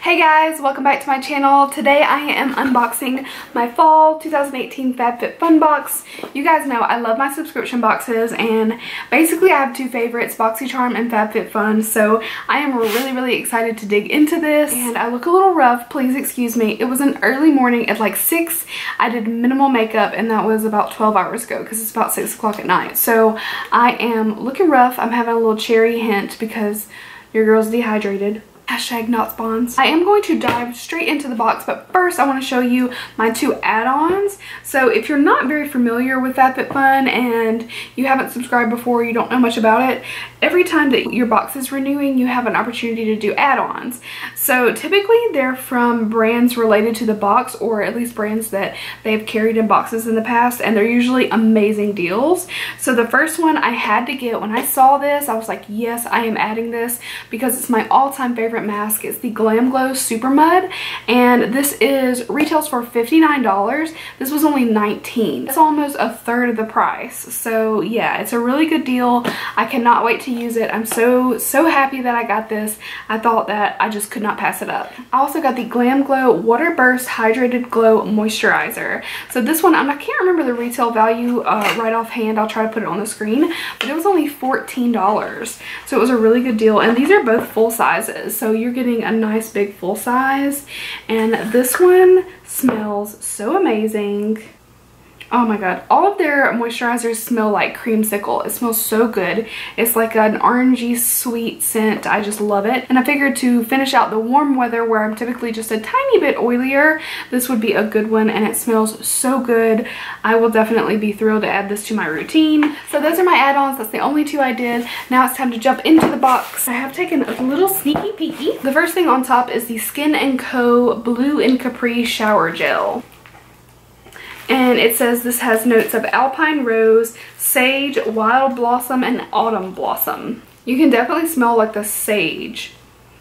Hey guys, welcome back to my channel. Today I am unboxing my fall 2018 Fab Fit Fun box. You guys know I love my subscription boxes, and basically I have two favorites, BoxyCharm and Fab Fit Fun, so I am really excited to dig into this. And I look a little rough, please excuse me. It was an early morning at like 6. I did minimal makeup and that was about 12 hours ago because it's about 6 o'clock at night. So I am looking rough. I'm having a little cherry hint because your girl's dehydrated. Hashtag not spawns. I am going to dive straight into the box, but first I want to show you my two add-ons. So if you're not very familiar with FabFitFun and you haven't subscribed before, you don't know much about it, every time that your box is renewing, you have an opportunity to do add-ons. So typically they're from brands related to the box, or at least brands that they've carried in boxes in the past, and they're usually amazing deals. So the first one I had to get, when I saw this, I was like, yes, I am adding this because it's my all-time favorite mask. It's the Glam Glow Super Mud, and this retails for $59. This was only $19. It's almost a third of the price. So yeah, it's a really good deal. I cannot wait to use it. I'm so happy that I got this. I thought that I just could not pass it up. I also got the Glam Glow Water Burst Hydrated Glow Moisturizer. So this one, I can't remember the retail value right offhand. I'll try to put it on the screen, but it was only $14. So it was a really good deal, and these are both full sizes. So you're getting a nice big full size, and this one smells so amazing. Oh my god, all of their moisturizers smell like creamsicle. It smells so good. It's like an orangey sweet scent. I just love it. And I figured to finish out the warm weather where I'm typically just a tiny bit oilier, this would be a good one, and it smells so good. I will definitely be thrilled to add this to my routine. So those are my add-ons. That's the only two I did. Now it's time to jump into the box. I have taken a little sneaky peeky. The first thing on top is the Skin & Co. Blue and Capri Shower Gel. And it says this has notes of alpine rose, sage, wild blossom, and autumn blossom. You can definitely smell like the sage.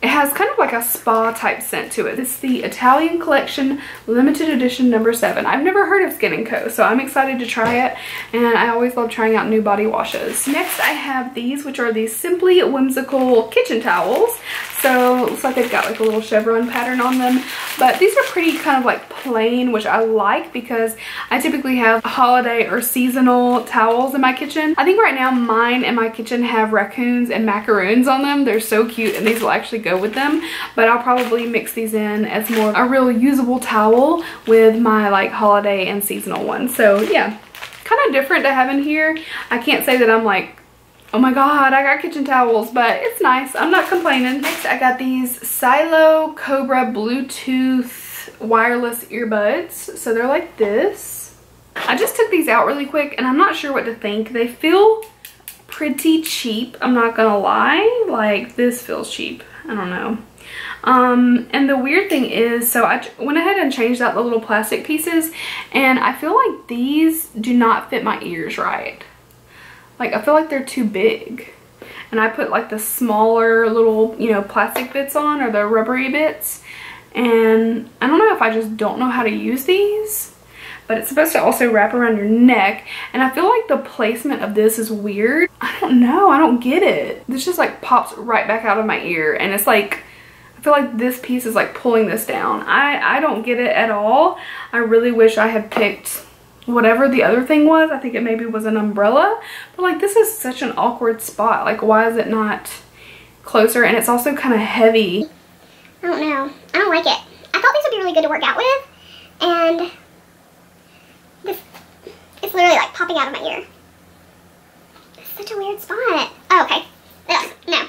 It has kind of like a spa type scent to it. It's the Italian Collection Limited Edition number 7. I've never heard of Skin & Co, so I'm excited to try it, and I always love trying out new body washes. Next I have these, which are the Simply Whimsical kitchen towels. So it looks like they've got like a little chevron pattern on them, but these are pretty kind of like plain, which I like because I typically have holiday or seasonal towels in my kitchen. I think right now mine in my kitchen have raccoons and macaroons on them. They're so cute, and these will actually go with them, but I'll probably mix these in as more a real usable towel with my like holiday and seasonal ones. So yeah, kind of different to have in here. I can't say that I'm like, oh my god, I got kitchen towels, but it's nice. I'm not complaining. Next, I got these Silo Cobra Bluetooth wireless earbuds. So they're like this. I just took these out really quick, and I'm not sure what to think. They feel pretty cheap, I'm not gonna lie. Like, this feels cheap. I don't know. And the weird thing is, so I went ahead and changed out the little plastic pieces, and I feel like these do not fit my ears right. Like, I feel like they're too big. And I put like the smaller little, you know, plastic bits on, or the rubbery bits. And I don't know if I just don't know how to use these. But it's supposed to also wrap around your neck. And I feel like the placement of this is weird. I don't know. I don't get it. This just like pops right back out of my ear. And it's like, I feel like this piece is like pulling this down. I don't get it at all. I really wish I had picked whatever the other thing was. I think it maybe was an umbrella, but like, this is such an awkward spot. Like, why is it not closer? And it's also kind of heavy. I don't know. I don't like it. I thought these would be really good to work out with, and this, it's literally like popping out of my ear. It's such a weird spot. Oh, okay. Ugh, no.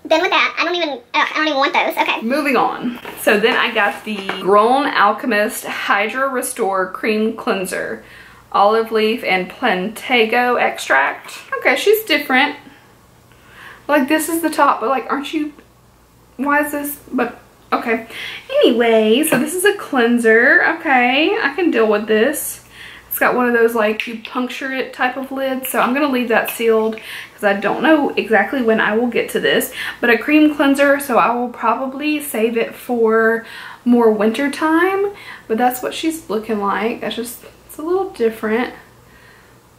Done with that. I don't even want those. Okay. Moving on. So then I got the Grown Alchemist Hydra Restore Cream Cleanser. Olive leaf and plantago extract. Okay, she's different. Like, this is the top, but like, aren't you... Why is this... But, okay. Anyway, so this is a cleanser. Okay, I can deal with this. It's got one of those like you puncture it type of lids, so I'm gonna leave that sealed because I don't know exactly when I will get to this. But a cream cleanser, so I will probably save it for more winter time. But that's what she's looking like. It's a little different.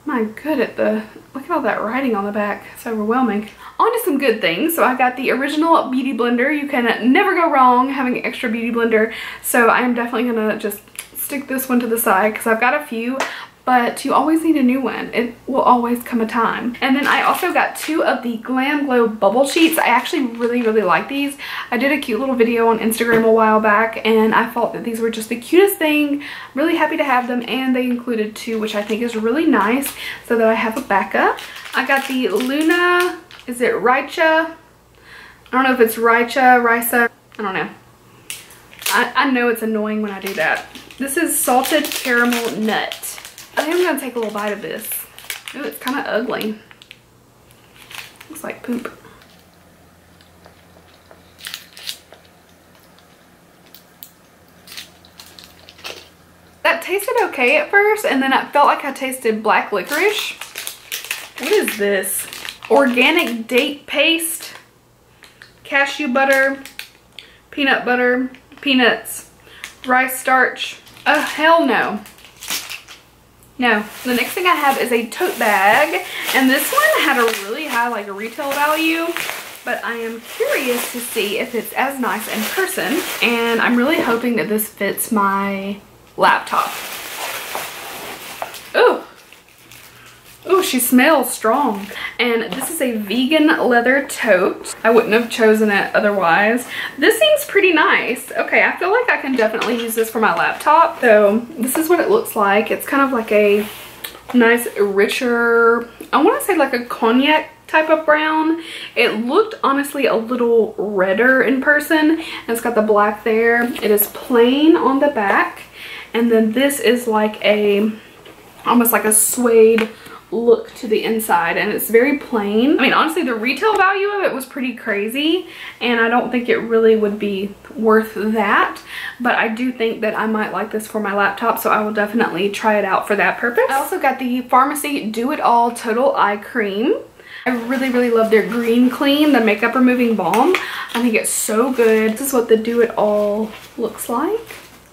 My good at the, look at all that writing on the back. It's overwhelming. On to some good things. So I got the original beauty blender. You can never go wrong having an extra beauty blender. So I am definitely gonna just stick this one to the side because I've got a few, but you always need a new one. It will always come a time. And then I also got 2 of the Glam Glow bubble sheets. I actually really like these. I did a cute little video on Instagram a while back and I thought that these were just the cutest thing. Really happy to have them, and they included 2, which I think is really nice, so that I have a backup. I got the Luna, is it Raicha? I don't know if it's Raicha, Risa, I don't know. I know it's annoying when I do that. This is salted caramel nut. I think I'm gonna take a little bite of this. Ooh, it's kind of ugly. Looks like poop. That tasted okay at first, and then I felt like I tasted black licorice. What is this? Organic date paste, cashew butter, peanut butter, peanuts, rice starch. Oh, hell no. No. The next thing I have is a tote bag, and this one had a really high like a retail value, but I am curious to see if it's as nice in person, and I'm really hoping that this fits my laptop. Ooh. Ooh, she smells strong. And this is a vegan leather tote. I wouldn't have chosen it otherwise. This seems pretty nice. Okay, I feel like I can definitely use this for my laptop. So this is what it looks like. It's kind of like a nice richer, I want to say like a cognac type of brown. It looked honestly a little redder in person, and it's got the black there. It is plain on the back, and then this is like a, almost like a suede look to the inside, and it's very plain. I mean, honestly, the retail value of it was pretty crazy, and I don't think it really would be worth that, but I do think that I might like this for my laptop, so I will definitely try it out for that purpose. I also got the Pharmacy Do It All Total Eye Cream. I really love their Green Clean, the makeup removing balm. I think it's so good. This is what the Do It All looks like.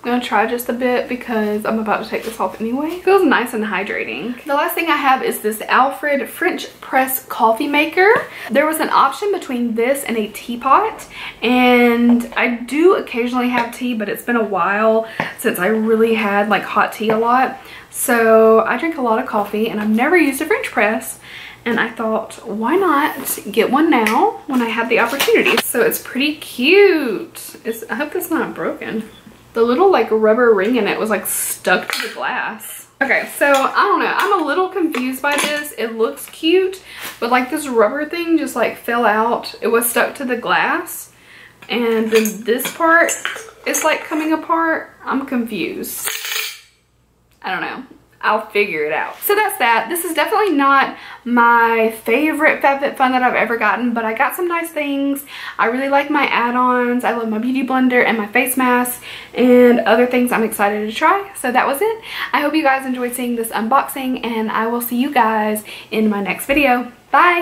I'm gonna try just a bit because I'm about to take this off anyway. It feels nice and hydrating. The last thing I have is this Alfred French Press Coffee Maker. There was an option between this and a teapot, and I do occasionally have tea, but it's been a while since I really had like hot tea a lot. So I drink a lot of coffee, and I've never used a French press, and I thought, why not get one now when I have the opportunity? So it's pretty cute. I hope it's not broken. The little like rubber ring in it was like stuck to the glass. Okay, so I don't know. I'm a little confused by this. It looks cute, but like this rubber thing just like fell out. It was stuck to the glass, and then this part is like coming apart. I'm confused. I don't know. I'll figure it out. So that's that. This is definitely not my favorite FabFitFun that I've ever gotten, but I got some nice things. I really like my add-ons. I love my beauty blender and my face mask and other things I'm excited to try. So that was it. I hope you guys enjoyed seeing this unboxing, and I will see you guys in my next video. Bye!